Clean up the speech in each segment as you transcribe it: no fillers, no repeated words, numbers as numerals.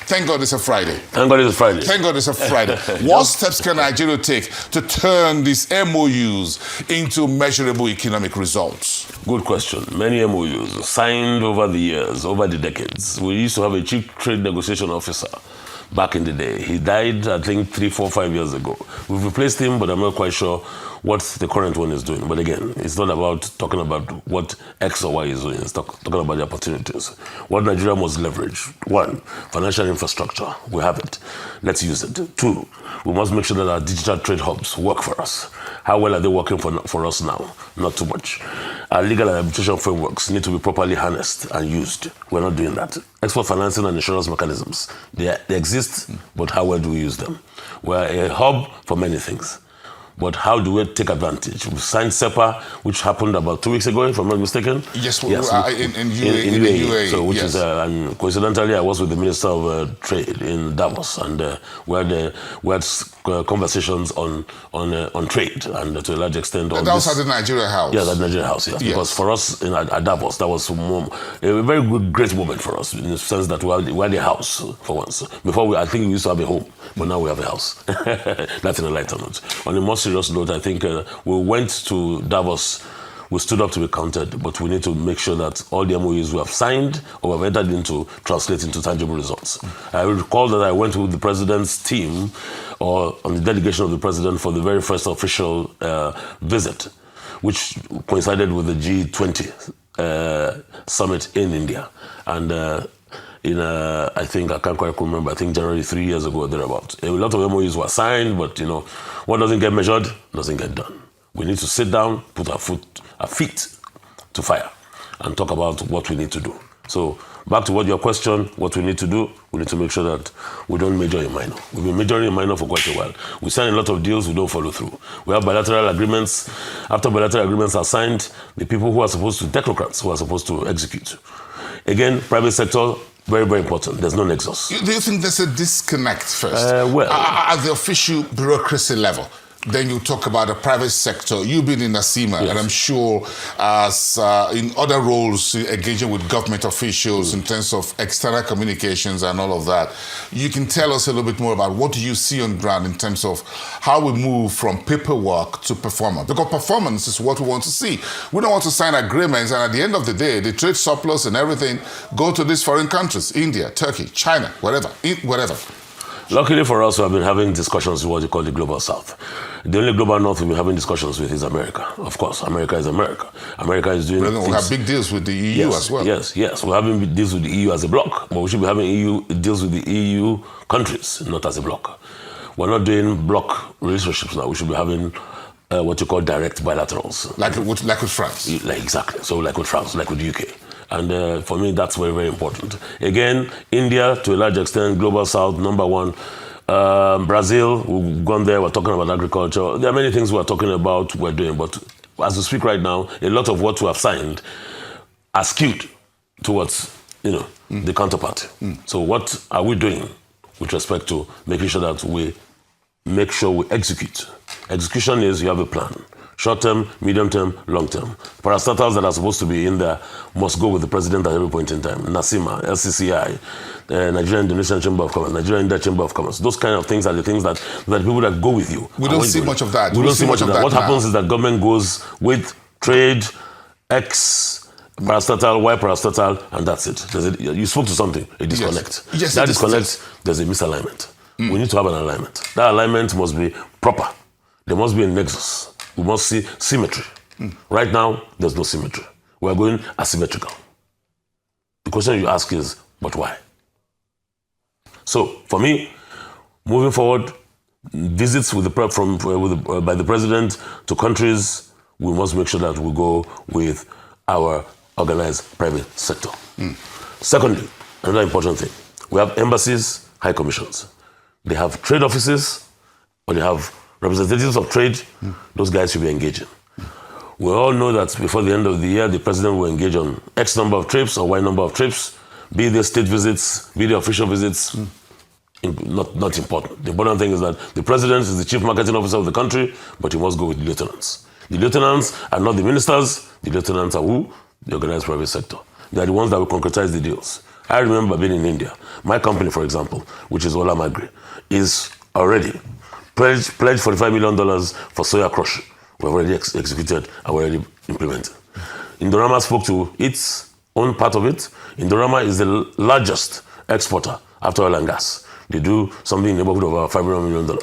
Thank God it's a Friday. Thank God it's a Friday. Thank God it's a Friday. What steps can Nigeria take to turn these MOUs into measurable economic results? Good question. Many MOUs signed over the years, over the decades. We used to have a chief trade negotiation officer back in the day. He died, I think, 3, 4, 5 years ago. We've replaced him, but I'm not quite sure what the current one is doing. But again, it's not about talking about what X or Y is doing. It's talking about the opportunities. What Nigeria must leverage. 1, financial infrastructure. We have it. Let's use it. 2, we must make sure that our digital trade hubs work for us. How well are they working for us now? Not too much. Our legal and arbitration frameworks need to be properly harnessed and used. We're not doing that. Export financing and insurance mechanisms. They exist, but how well do we use them? We're a hub for many things. But how do we take advantage? We signed SEPA, which happened about 2 weeks ago, if I'm not mistaken. Yes, in UAE. So, which is, and coincidentally, I was with the Minister of Trade in Davos, and we had conversations on trade, and to a large extent on that was at the Nigeria House. Yeah, the Nigeria House, yes. Because for us at Davos, that was a very great moment for us, in the sense that we had a house for once. Before, I think we used to have a home, but now we have a house. That's in a lighter note. On a more serious note, I think we went to Davos, we stood up to be counted, but we need to make sure that all the MOUs we have signed or have entered into translate into tangible results. I recall that I went with the president's team, or on the delegation of the president, for the very first official visit, which coincided with the G20 summit in India. And I think, I can't quite remember, I think January 3 years ago or thereabouts. A lot of MOUs were signed, but what doesn't get measured doesn't get done. We need to sit down, put our feet to fire, and talk about what we need to do. So back to your question, what we need to do, we need to make sure that we don't major in minor. We've been majoring in minor for quite a while. We sign a lot of deals, we don't follow through. We have bilateral agreements. After bilateral agreements are signed, the people who are supposed to, technocrats who are supposed to execute. Again, private sector, very, very important. There's no nexus. Do you think there's a disconnect first? At the official bureaucracy level, then you talk about the private sector. You've been in NACIMA, yes. And I'm sure as in other roles, engaging with government officials in terms of external communications and all of that, you can tell us a little bit more about what do you see on ground in terms of how we move from paperwork to performance. Because performance is what we want to see. We don't want to sign agreements and at the end of the day, the trade surplus and everything go to these foreign countries, India, Turkey, China, whatever. Luckily for us, we have been having discussions with what you call the Global South. The only Global North we've been having discussions with is America. Of course, America is America. America is doing things. We have big deals with the EU as well. Yes. We're having deals with the EU as a bloc, but we should be having deals with the EU countries, not as a bloc. We're not doing bloc relationships now. We should be having what you call direct bilaterals. Like with France? Exactly. So like with France, like with the UK. And for me, that's very, very important. Again, India, to a large extent, Global South, number one. Brazil, we've gone there, we're talking about agriculture. There are many things we're talking about, we're doing. But as we speak right now, a lot of what we have signed are skewed towards, the counterpart. So what are we doing with respect to making sure that we make sure we execute? Execution is you have a plan. Short term, medium term, long term. Parastatals that are supposed to be in there must go with the president at every point in time. NACIMA, LCCI, Nigerian Indonesian Chamber of Commerce, Nigerian India Chamber of Commerce. Those kind of things are the things that people that go with you. We don't see much of that. We don't see much of that. What happens is that government goes with trade, X, parastatal, Y parastatal, and that's it. You spoke to something, a disconnect. Yes, that disconnect, there's a misalignment. We need to have an alignment. That alignment must be proper. There must be a nexus. We must see symmetry. Right now, there's no symmetry. We're going asymmetrical. The question you ask is, but why? So, for me, moving forward, visits by the president to countries, we must make sure that we go with our organized private sector. Secondly, another important thing, we have embassies, high commissions. They have trade offices, or they have representatives of trade. Those guys should be engaging. We all know that before the end of the year, the president will engage on X number of trips or Y number of trips, be they state visits, be they official visits, not important. The important thing is that the president is the chief marketing officer of the country, but he must go with the lieutenants. The lieutenants are not the ministers. The lieutenants are who? The organized private sector. They are the ones that will concretize the deals. I remember being in India. My company, for example, which is Olam Agri, is already pledged $45 million for soya crush. We've already executed and we're already implemented. Indorama spoke to its own part of it. Indorama is the largest exporter after oil and gas. They do something in the neighborhood of about $500 million.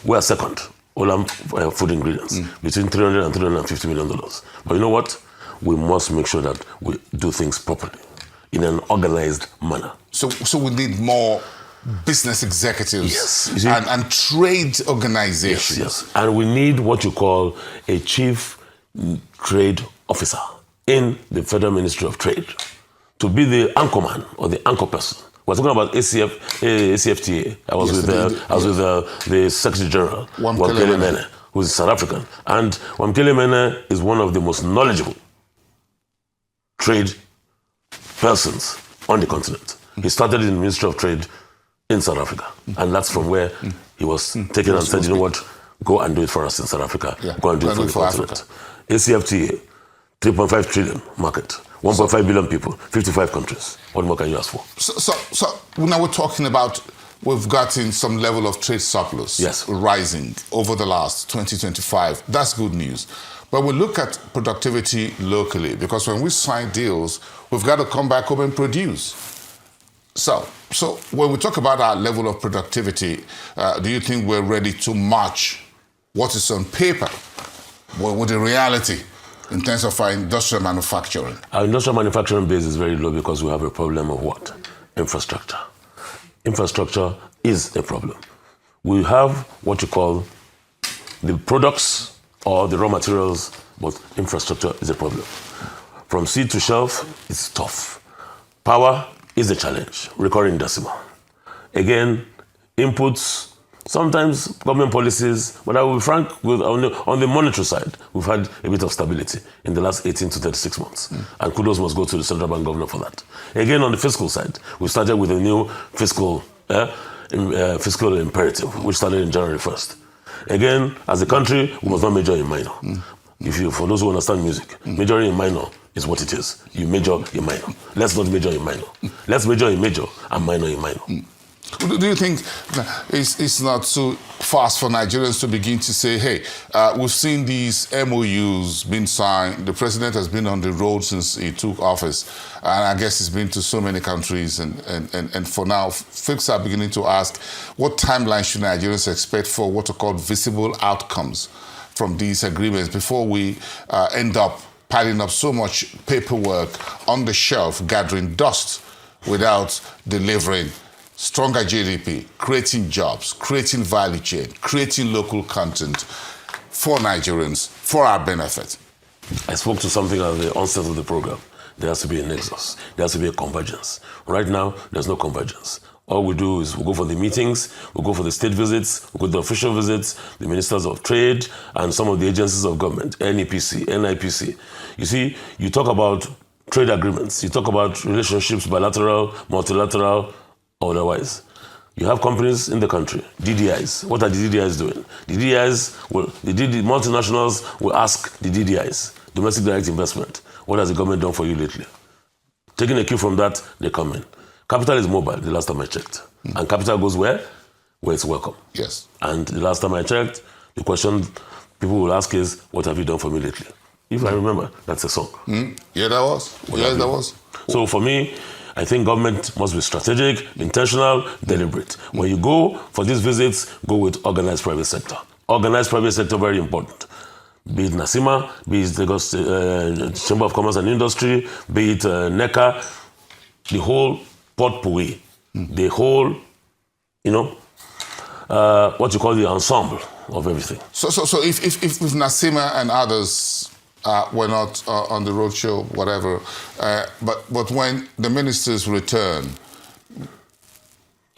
We are second, Olam Food Ingredients, between $300 and $350 million. But you know what? We must make sure that we do things properly, in an organized manner. So we need more business executives, yes, and trade organizations. Yes. And we need what you call a chief trade officer in the Federal Ministry of Trade to be the anchorman or the anchor person. We're talking about ACFTA. I was with the Secretary General, Wamkele Mene, who is South African. And Wamkele Mene is one of the most knowledgeable trade persons on the continent. He started in the Ministry of Trade in South Africa. And that's from where he was taken and said, you know what, go and do it for us in South Africa. Yeah. Go and do it for the continent. ACFTA, 3.5 trillion market, 1.5 billion people, 55 countries. What more can you ask for? So now we're talking about, we've gotten some level of trade surplus rising over the last 2025. That's good news. But we look at productivity locally, because when we sign deals, we've got to come back home and produce. So when we talk about our level of productivity, do you think we're ready to match what is on paper with the reality in terms of our industrial manufacturing? Our industrial manufacturing base is very low because we have a problem of what? Infrastructure. Infrastructure is a problem. We have what you call the products or the raw materials, but infrastructure is a problem. From seed to shelf, it's tough. Power is a challenge, recurring decimal. Again, inputs, sometimes government policies, but I will be frank, on the monetary side, we've had a bit of stability in the last 18 to 36 months. And kudos must go to the central bank governor for that. Again, on the fiscal side, we started with a new fiscal imperative, which started in January 1st. Again, as a country, we must not major in minor. For those who understand music, majoring in minor is what it is. You major in minor. Let's not major in minor. Let's major in major and minor in minor. Do you think it's not too fast for Nigerians to begin to say, hey, we've seen these MOUs being signed. The president has been on the road since he took office. And I guess he's been to so many countries. And for now, folks are beginning to ask, what timeline should Nigerians expect for what are called visible outcomes from these agreements before we end up piling up so much paperwork on the shelf, gathering dust without delivering stronger GDP, creating jobs, creating value chain, creating local content for Nigerians, for our benefit? I spoke to something at the onset of the program. There has to be a nexus. There has to be a convergence. Right now, there's no convergence. All we do is we go for the meetings, we go for the state visits, we go to the official visits, the ministers of trade, and some of the agencies of government, NEPC, NIPC. You see, you talk about trade agreements, you talk about relationships, bilateral, multilateral, or otherwise. You have companies in the country, DDIs. What are the DDIs doing? The multinationals will ask the DDIs, domestic direct investment, what has the government done for you lately? Taking a cue from that, they come in. Capital is mobile, the last time I checked. And capital goes where? Where it's welcome. Yes. And the last time I checked, the question people will ask is, what have you done for me lately? If I remember, that's a song. Yeah, that was. Yes, that was. So for me, I think government must be strategic, intentional, deliberate. When you go for these visits, go with organized private sector. Organized private sector, very important. Be it NACIMA, be it Lagos Chamber of Commerce and Industry, be it NECA, the whole potpourri, the whole, what you call the ensemble of everything. So if NACIMA and others were not on the roadshow, whatever, but when the ministers return,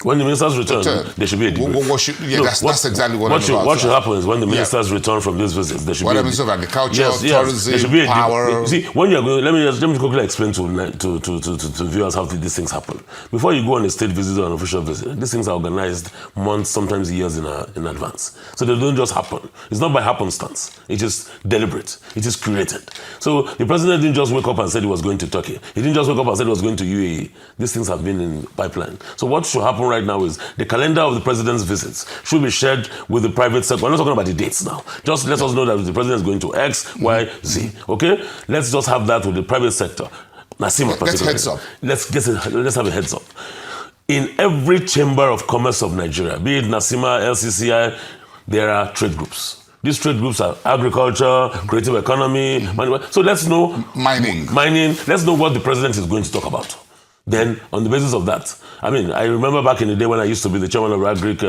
When the ministers return, there should be a debrief. That's exactly what I'm about. What should happen is when the ministers return from these visits, there should be a Minister of Agriculture, Tourism, there should be Power. You see, when you're going, let me quickly explain to viewers how these things happen. Before you go on a state visit or an official visit, these things are organized months, sometimes years in advance. So they don't just happen. It's not by happenstance. It is deliberate. It is created. So the president didn't just wake up and said he was going to Turkey. He didn't just wake up and said he was going to UAE. These things have been in pipeline. So what should happen right now is the calendar of the president's visits should be shared with the private sector. We're not talking about the dates now. Just let us know that the president is going to X, Y, Z. Okay? Let's just have that with the private sector. Nasima, let's heads up. Let's have a heads up. In every chamber of commerce of Nigeria, be it Nasima, LCCI, there are trade groups. These trade groups are agriculture, creative economy, so let's know mining. Let's know what the president is going to talk about. Then, on the basis of that, I mean, I remember back in the day when I used to be the chairman of Agri-Value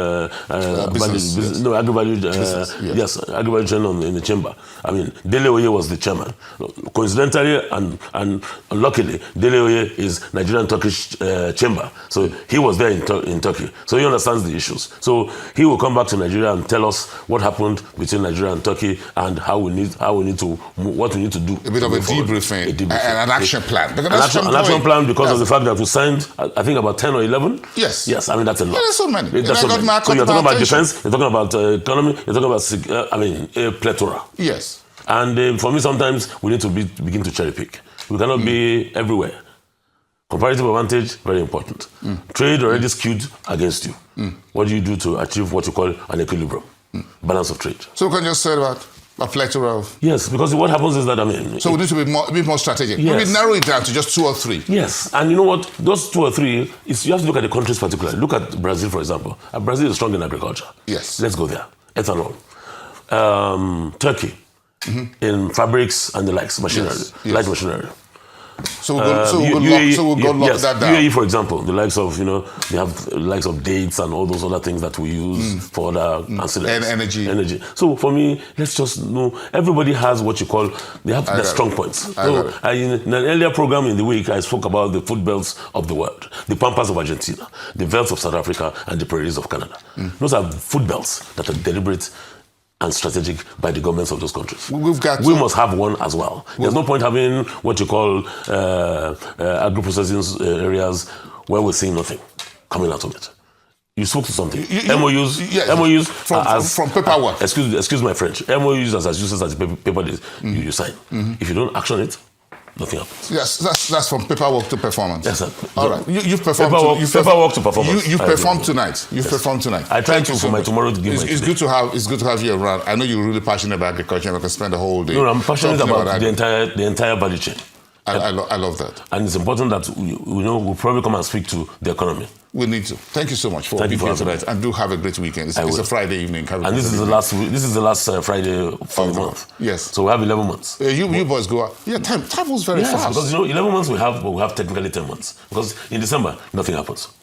Channel in the chamber. I mean, Dele Oye was the chairman. Coincidentally and luckily, Dele Oye is Nigerian-Turkish chamber. So he was there in Turkey. So he understands the issues. So he will come back to Nigeria and tell us what happened between Nigeria and Turkey and what we need to do. A bit of a debriefing, and an action plan. An action plan because of the fact that we signed, I think, about 10 or 11. Yes. Yes, I mean, that's a lot. Yeah, there's so many. So you're talking about defense, you're talking about economy, you're talking about, a plethora. Yes. And for me, sometimes we need to begin to cherry pick. We cannot be everywhere. Comparative advantage, very important. Trade already skewed against you. What do you do to achieve what you call an equilibrium? Balance of trade. So we can just say about a plethora of... Yes, because what happens is that, So we need to be a bit more strategic. Yes. Maybe narrow it down to just 2 or 3. Yes, and you know what? Those 2 or 3, you have to look at the countries particularly. Look at Brazil, for example. Brazil is strong in agriculture. Yes. Let's go there. Ethanol. Turkey, in fabrics and the likes, machinery, light machinery. So we'll go lock that down. UAE, for example, the likes of, they have the likes of dates and all those other things that we use for other ancillaries. And energy. So for me, let's just know, everybody has what you call, they have their strong points. So in an earlier program in the week, I spoke about the food belts of the world, the Pampas of Argentina, the velds of South Africa, and the prairies of Canada. Those are food belts that are deliberate and strategic by the governments of those countries. We must have one as well. There's no point having what you call agro-processing areas where we're seeing nothing coming out of it. You spoke to something. MOUs from paperwork. Excuse my French. MOUs as useless as the paper you sign. If you don't action it, nothing happens. Yes, that's from paperwork to performance. Yes, sir. All right. You've performed. Paperwork to performance. You've performed tonight. You've performed tonight. I try to for my tomorrow to give it's good to have you around. I know you're really passionate about agriculture. We can spend the whole day. No, I'm passionate about the entire value chain. I love that. And it's important that we'll probably come and speak to the economy. We need to. Thank you so much for being here tonight. And do have a great weekend. It's a Friday evening. And this is the last Friday for the month. Yes. So we have 11 months. You boys go out. Yeah, time was very fast. Because 11 months we have technically 10 months. Because in December, nothing happens.